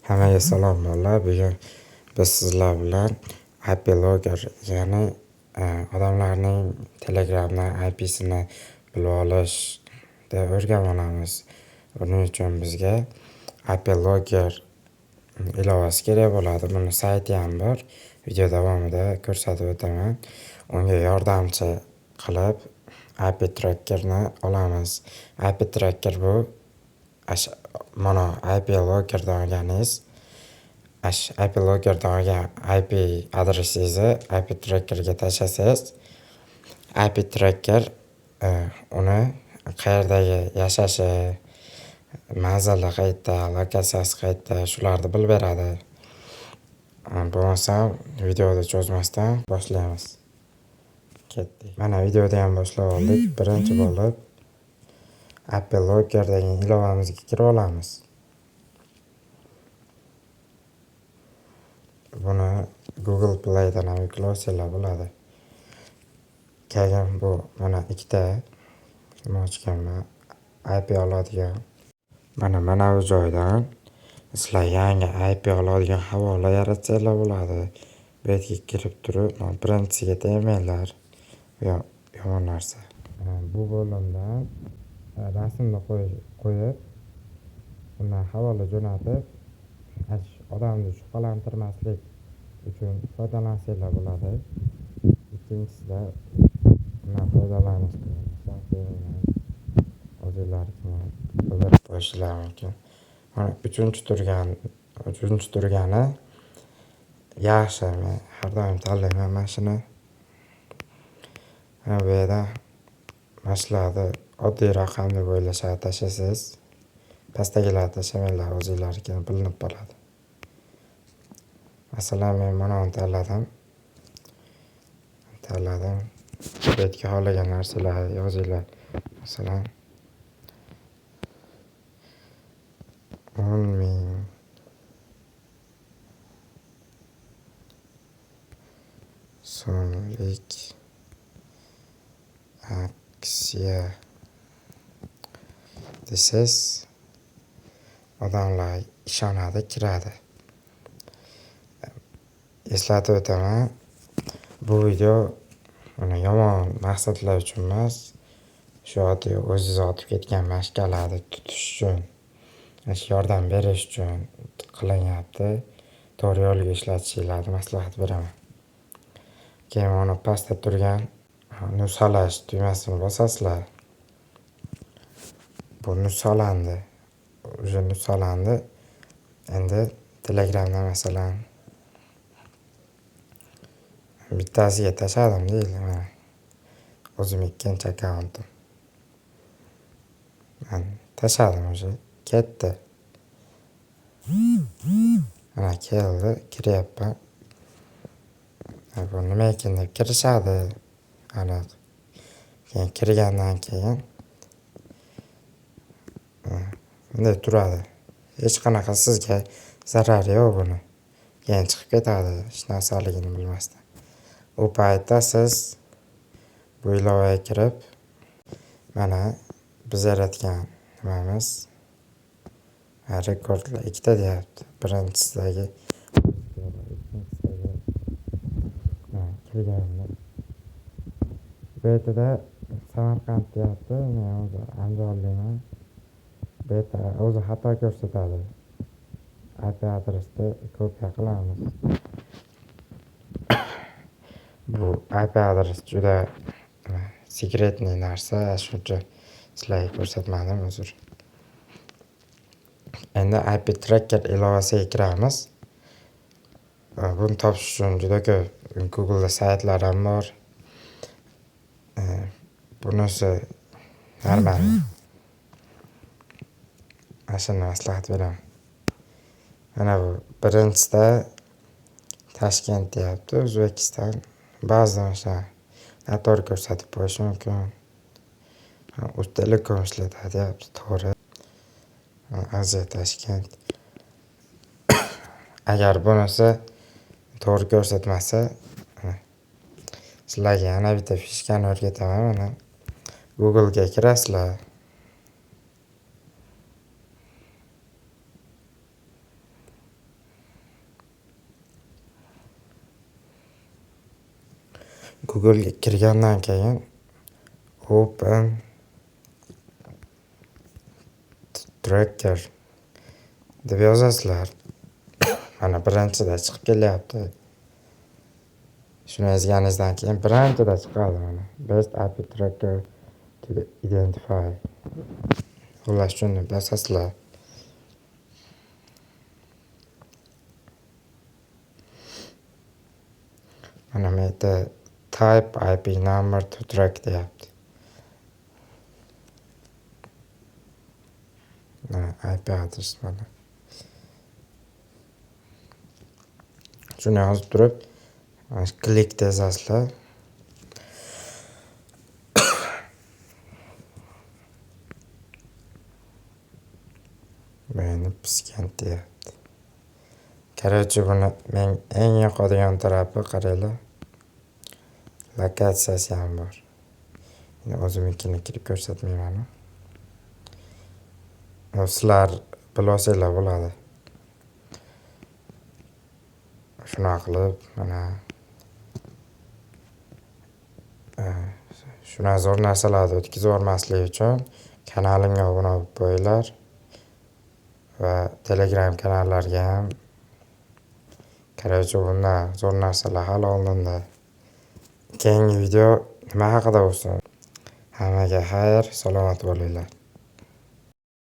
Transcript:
Hammaga salom bolalar. Bugun biz sizlar bilan IP logger, ya'ni odamlarning Telegramdan IP'sini bilib olishda o'rganib olamiz. Buning uchun bizga IP logger ilovasi kerak bo'ladi. Buni sayti ham bor. Video davomida ko'rsatib o'taman. Unga yordamchi qilib IP trackerni olamiz. IP tracker bu mana IP loggerdan olganingiz, IP loggerdan olgan IP adresingizni IP trackerga tashlasangiz, IP tracker uni qayerdagi yashashi, manzili qayerda, lokatsiyasi qayerda, shularni bilib beradi. Bo'lmasa videoni cho'zmasdan boshlaymiz. Ketdik. Mana videoda ham boshlab oldik. Birinchi bo'lib IP logger degan ilovamizga kirib olamiz. Buni Google Play'dan ham yuklab olsanglar bo'ladi. Keyin bu mana ikkita ochganman IP oladigan. Mana bu joydan sizlar yangi IP oladigan havola yaratsanglar bo'ladi. Bu yerga kirib turib, birinchisiga tegmanglar. Yomon narsa. Bu bo'limdan rasmni qo'yib, undan havola jo'natib, odamni shubhalantirmaslik uchun foydalansanglar bo'ladi. Ikkinchisida bundan foydalanishni o'zinglarga bildirib qo'yishlar mumkin. Mana uchinchi turgani yaxshi. Men har doim tanlayman mana shuni. Bu yerda mashlarni oddiy raqam deb o'ylashadi, tashlasangiz pastdagilarni tashlamanglar, o'zinglarga bilinib qoladi. Masalan, men mana buni tanladim. Bu yerga xohlagan narsalarni yozinglar. Masalan, 10,000 so'mlik aksiya desangiz, odamlar ishonadi, kiradi. Eslatib o'taman, bu video yomon maqsadlar uchun emas, shu oddiy o'zingiz otib ketgan mashkalarni tutish uchun, yordam berish uchun qilinyapti. To'g'ri yo'lga ishlatishinglarni maslahat beraman. Keyin mana pastda turgan nusxalash tugmasini bosasizlar. Bu nusxalandi. Nusxalandi. Endi Telegramdan masalan bittasiga tashladim deylik, mana o'zim ikkinchi akkauntim. Tashladim уже, ketdi. Mana keldi, kiryapman. Bu nima ekan deb kirishadi. Aniq. Keyin kirgandan keyin bunday turadi. Hech qanaqa sizga zarari yo'q buni. Keyin chiqib ketadi, hech narsaligini bilmasdan. U paytda siz bu ilovaga kirib, mana biz yaratgan nimamiz rekordlar ikkita deyapti. Birinchisidagi kirganimda. Bu yerda Samarqand deyapti. Men o'zi Andijonliman. Bu yerda o'zi xato ko'rsatadi. IP adresni kopiya qilamiz. Bu IP adres juda sekretniy narsa, shuncha sizlarga ko'rsatmadim, uzr. Endi IP tracker ilovasiga kiramiz. Buni topish uchun juda ko'p Google saytlar ham bor. Bunisi normal. Ashuni maslahat beraman. Mana bu birinchisida Toshkent deyapti, O'zbekiston. Ba'zan o'sha noto'g'ri ko'rsatib qo'yishi mumkin. Uztelekom ishlatadi deyapti, to'g'ri. Aziya Toshkent. Agar bunisi to'g'ri ko'rsatmasa, sizlarga yana bitta fishkani o'rgataman. Mana Google'ga kirasizlar. Google'ga kirgandan keyin Open Tracker deb yozasizlar. Mana birinchida chiqib kelyapti. Shuni yozganingizdan keyin birinchida chiqadi mana. Best API Tracker to identify. Xullas shuni bosasizlar. Mana bu yerda type IP number to track deyapti. Mana IP adres mana. Shuni yozib turib, klik yozasizlar. Meni piskan deyapti. Короче, buni men eng yoqadigan tarafi qaranglar. Lokatsiyasi ham bor. Endi o'zimnikini kirib ko'rsatmayman. Sizlar bilsanglar bo'ladi. Shuna qilib, mana shuna zo'r narsalarni o'tkazib yubormaslik uchun kanalimga obuna bo'lib qo'yinglar va Telegram kanallarga ham. Короче, bundan zo'r narsalar hali oldinda. Keyingi video nima haqida bo'lsin? Hammaga xayr, salomat bo'linglar.